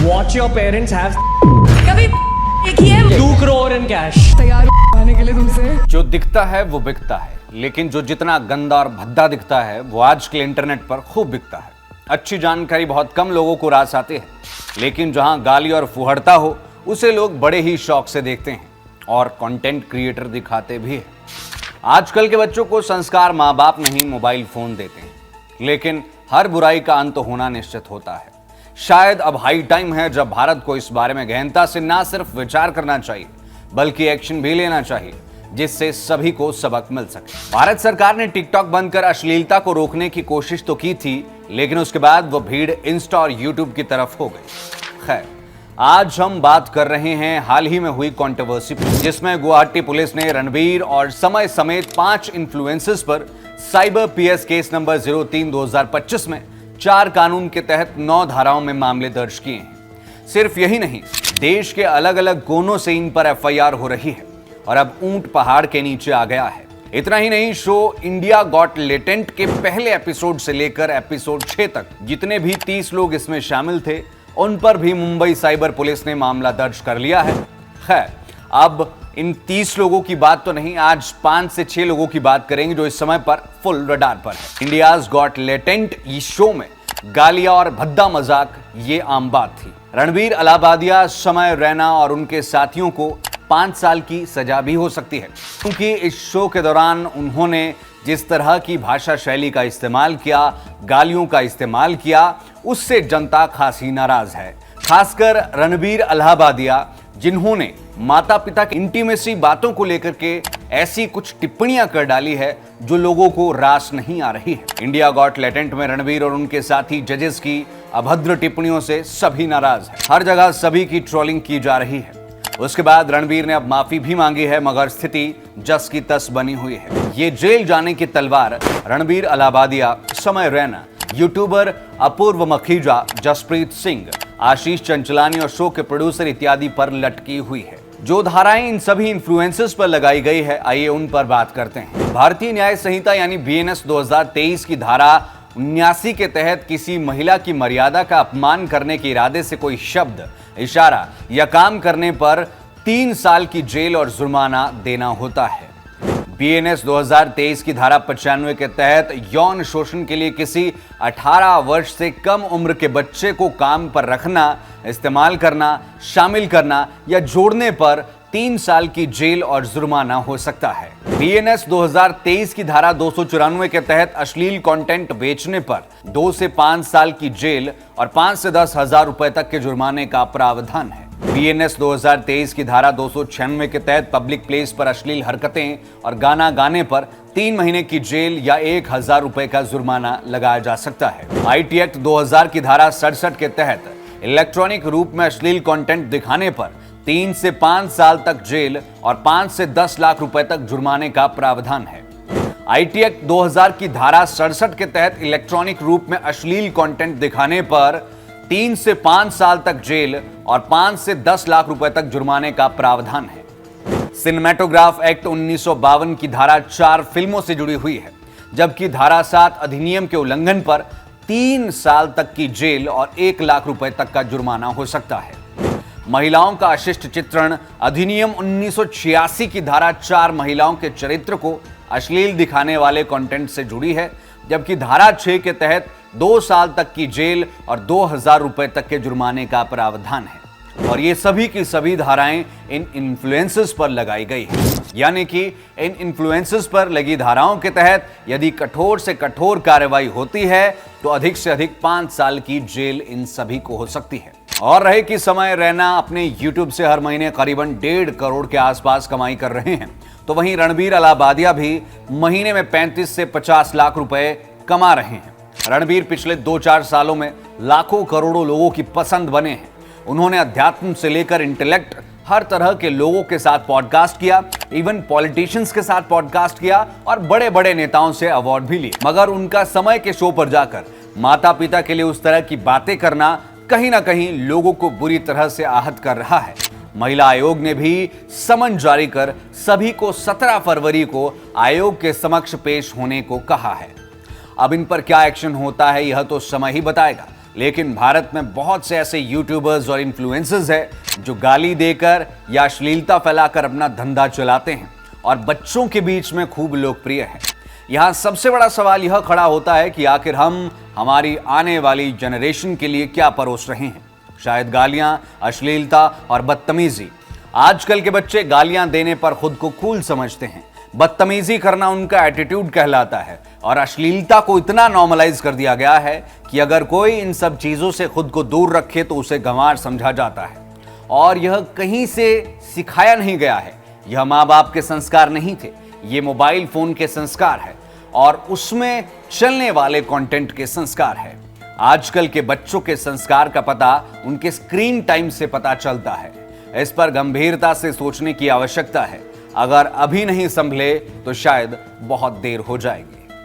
Watch your parents have कभी एक ही है 2 crore in cash. तैयार आने के लिए तुमसे। जो दिखता है वो बिकता है, लेकिन जो जितना गंदा और भद्दा दिखता है वो आजकल इंटरनेट पर खूब बिकता है। अच्छी जानकारी बहुत कम लोगों को रास आती है, लेकिन जहां गाली और फुहड़ता हो उसे लोग बड़े ही शौक से देखते हैं और कंटेंट क्रिएटर दिखाते भी हैं। आजकल के बच्चों को संस्कार माँ बाप नहीं मोबाइल फोन देते हैं, लेकिन हर बुराई का अंत होना निश्चित होता है। शायद अब हाई टाइम है जब भारत को इस बारे में गहनता से ना सिर्फ विचार करना चाहिए बल्कि एक्शन भी लेना चाहिए, जिससे सभी को सबक मिल सके। भारत सरकार ने टिकटॉक बंद कर अश्लीलता को रोकने की कोशिश तो की थी, लेकिन उसके बाद वो भीड़ इंस्टा और यूट्यूब की तरफ हो गई। खैर, आज हम बात कर रहे हैं हाल ही में हुई कंट्रोवर्सी पर, जिसमें गुवाहाटी पुलिस ने रणबीर और समय समेत 5 इन्फ्लुएंसर्स पर साइबर पीएस केस नंबर 03/2025 में 4 कानून के तहत 9 धाराओं में मामले दर्ज किए हैं। सिर्फ यही नहीं, देश के अलग अलग कोनों से इन पर एफआईआर हो रही है और अब ऊंट पहाड़ के नीचे आ गया है। इतना ही नहीं, शो इंडिया गॉट लेटेंट के पहले एपिसोड से लेकर एपिसोड 6 तक जितने भी 30 लोग इसमें शामिल थे, उन पर भी मुंबई साइबर पुलिस ने मामला दर्ज कर लिया है। खैर, अब इन 30 लोगों की बात तो नहीं, आज 5 से 6 लोगों की बात करेंगे जो इस समय पर फुल रडार पर है। इंडियाज गॉट लेटेंट इस शो में गालियां और भद्दा मजाक ये आम बात थी। रणबीर अलाहाबादिया, समय रैना और उनके साथियों को 5 साल की सजा भी हो सकती है, क्योंकि इस शो के दौरान उन्होंने जिस तरह की भाषा शैली का इस्तेमाल किया, गालियों का इस्तेमाल किया, उससे जनता खासी नाराज है। खासकर रणबीर अलाहाबादिया, जिन्होंने माता पिता की इंटीमेसी बातों को लेकर के ऐसी कुछ टिप्पणियां कर डाली है जो लोगों को रास नहीं आ रही है। इंडिया गॉट लेटेंट में रणबीर और उनके साथी जजेस की अभद्र टिप्पणियों से सभी नाराज हैं। हर जगह सभी की ट्रोलिंग की जा रही है। उसके बाद रणबीर ने अब माफी भी मांगी है, मगर स्थिति जस की तस बनी हुई है। ये जेल जाने की तलवार रणबीर अलाहाबादिया, समय रैना, यूट्यूबर अपूर्व मखीजा, जसप्रीत सिंह, आशीष चंचलानी और शो के प्रोड्यूसर इत्यादि पर लटकी हुई है। जो धाराएं इन सभी इन्फ्लुएंसर्स पर लगाई गई है, आइए उन पर बात करते हैं। भारतीय न्याय संहिता यानी बीएनएस 2023 की धारा 79 के तहत किसी महिला की मर्यादा का अपमान करने के इरादे से कोई शब्द, इशारा या काम करने पर 3 साल की जेल और जुर्माना देना होता है। बीएनएस 2023 की धारा 95 के तहत यौन शोषण के लिए किसी 18 वर्ष से कम उम्र के बच्चे को काम पर रखना, इस्तेमाल करना, शामिल करना या जोड़ने पर 3 साल की जेल और जुर्माना हो सकता है। बीएनएस 2023 की धारा 294 के तहत अश्लील कंटेंट बेचने पर 2 से 5 साल की जेल और 5 से 10 हजार रुपए तक के जुर्माने का प्रावधान है। बीएनएस 2023 की धारा 296 के तहत पब्लिक प्लेस पर अश्लील हरकतें और गाना गाने पर 3 महीने की जेल या 1000 रुपए का जुर्माना लगाया जा सकता है। आईटी एक्ट 2000 की धारा 67 के तहत इलेक्ट्रॉनिक रूप में अश्लील कंटेंट दिखाने पर 3 से 5 साल तक जेल और 5 से 10 लाख रुपए तक जुर्माने का प्रावधान है। आईटी एक्ट 2000 की धारा 67 के तहत इलेक्ट्रॉनिक रूप में अश्लील कंटेंट दिखाने पर 3 से 5 साल तक जेल और 5 से 10 लाख रुपए तक जुर्माने का प्रावधान है। सिनेमेटोग्राफ एक्ट 1952 की धारा 4 फिल्मों से जुड़ी हुई है, जबकि धारा 7 अधिनियम के उल्लंघन पर 3 साल तक की जेल और 1 लाख रुपए तक का जुर्माना हो सकता है। महिलाओं का अशिष्ट चित्रण अधिनियम 1986 की धारा 4 महिलाओं के चरित्र को अश्लील दिखाने वाले कंटेंट से जुड़ी है, जबकि धारा 6 के तहत 2 साल तक की जेल और 2000 रुपए तक के जुर्माने का प्रावधान है। और ये सभी की सभी धाराएं इन इन्फ्लुएंसर्स पर लगाई गई है, यानी कि इन इन्फ्लुएंसर्स पर लगी धाराओं के तहत यदि कठोर से कठोर कार्रवाई होती है तो अधिक से अधिक 5 साल की जेल इन सभी को हो सकती है। और रहे कि समय रैना अपने यूट्यूब से हर महीने करीबन 1.5 करोड़ के आसपास कमाई कर रहे हैं, तो वहीं रणबीर अलाहाबादिया भी महीने में 35 से 50 लाख रुपए कमा रहे हैं। रणबीर पिछले 2-4 सालों में लाखों करोड़ों लोगों की पसंद बने हैं। उन्होंने अध्यात्म से लेकर इंटेलेक्ट हर तरह के लोगों के साथ पॉडकास्ट किया, इवन पॉलिटिशियंस के साथ पॉडकास्ट किया और बड़े बड़े नेताओं से अवार्ड भी लिए। मगर उनका समय के शो पर जाकर माता पिता के लिए उस तरह की बातें करना कहीं ना कहीं लोगों को बुरी तरह से आहत कर रहा है। महिला आयोग ने भी समन जारी कर सभी को 17 फरवरी को आयोग के समक्ष पेश होने को कहा है। अब इन पर क्या एक्शन होता है यह तो समय ही बताएगा, लेकिन भारत में बहुत से ऐसे यूट्यूबर्स और इन्फ्लुएंसर्स हैं जो गाली देकर या अश्लीलता फैलाकर अपना धंधा चलाते हैं और बच्चों के बीच में खूब लोकप्रिय है। यहां सबसे बड़ा सवाल यह खड़ा होता है कि आखिर हम हमारी आने वाली जनरेशन के लिए क्या परोस रहे हैं। शायद गालियां, अश्लीलता और बदतमीजी। आजकल के बच्चे गालियां देने पर खुद को कूल समझते हैं, बदतमीजी करना उनका एटीट्यूड कहलाता है और अश्लीलता को इतना नॉर्मलाइज कर दिया गया है कि अगर कोई इन सब चीजों से खुद को दूर रखे तो उसे गंवार समझा जाता है। और यह कहीं से सिखाया नहीं गया है, यह माँ बाप के संस्कार नहीं थे, ये मोबाइल फोन के संस्कार है और उसमें चलने वाले कंटेंट के संस्कार है। आजकल के बच्चों के संस्कार का पता उनके स्क्रीन टाइम से पता चलता है। इस पर गंभीरता से सोचने की आवश्यकता है। अगर अभी नहीं संभले तो शायद बहुत देर हो जाएगी।